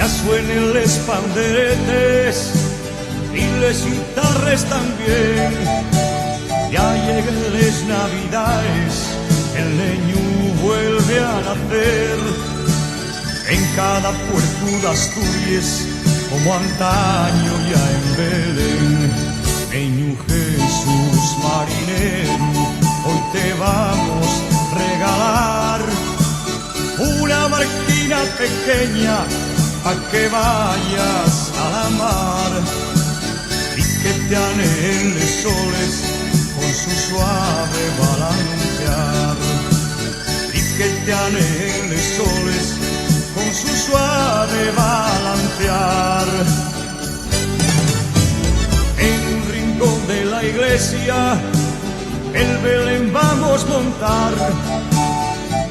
ya suenen les panderetes y les guitarres también. Ya llegan les navidades, el niño vuelve a nacer. En cada puerto de Asturias, como antaño ya en Belén. Niño Jesús marinero, hoy te vamos a regalar una barquina pequeña pa' que vayas a la mar y que te anhele soles con su suave balancear, y que te anhele soles con su suave balancear. En un rincón de la iglesia el Belén vamos a montar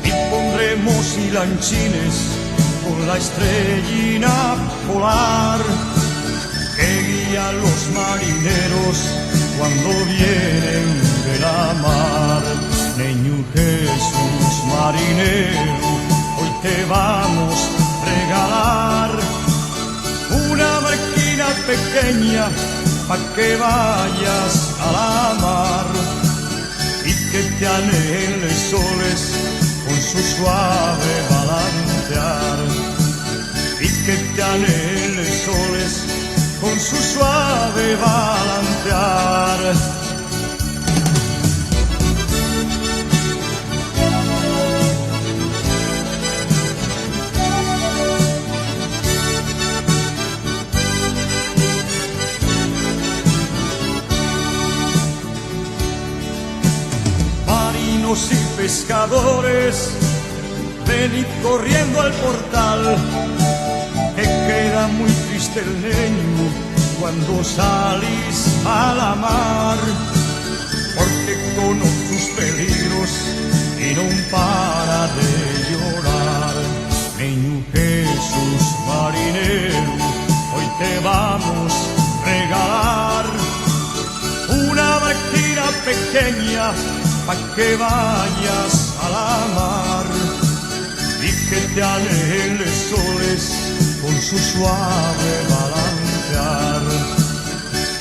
y pondremos hilanchines con la estrellina polar que guía a los marineros cuando vienen de la mar. Niño Jesús marinero, hoy te vamos a regalar una barquina pequeña pa' que vayas a la mar y que te anhele soles con su suave balancear, y que te anhele soles con su suave balancear. Marinos y pescadores, venid corriendo al portal, que queda muy triste el niño cuando salís a la mar, porque conoce sus peligros y no para de llorar. Niño Jesús marinero, hoy te vamos a regalar una barquina pequeña pa' que vayas a la mar y que te anhele soles con su suave balancear,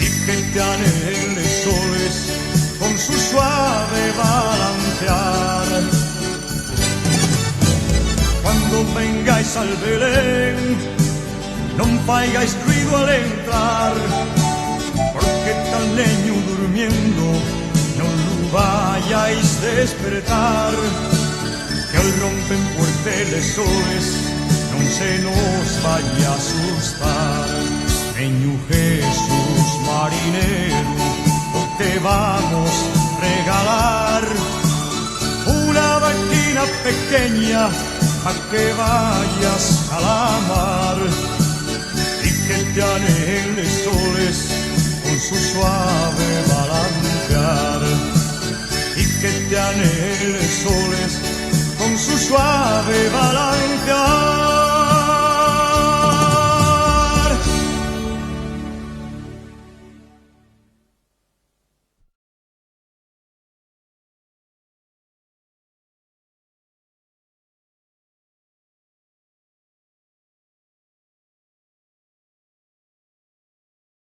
y que te anhele soles con su suave balancear. Cuando vengáis al Belén, no faigáis ruido al entrar, porque está el niño durmiendo, no lo vayáis a despertar, que hoy rompen puerteles soles, no se nos vaya a asustar. Niño Jesús marinero, hoy te vamos a regalar una barquina pequeña pa' que vayas a la mar y que te anhele soles con su suave balancear, y que te anhele soles con su suave balancear.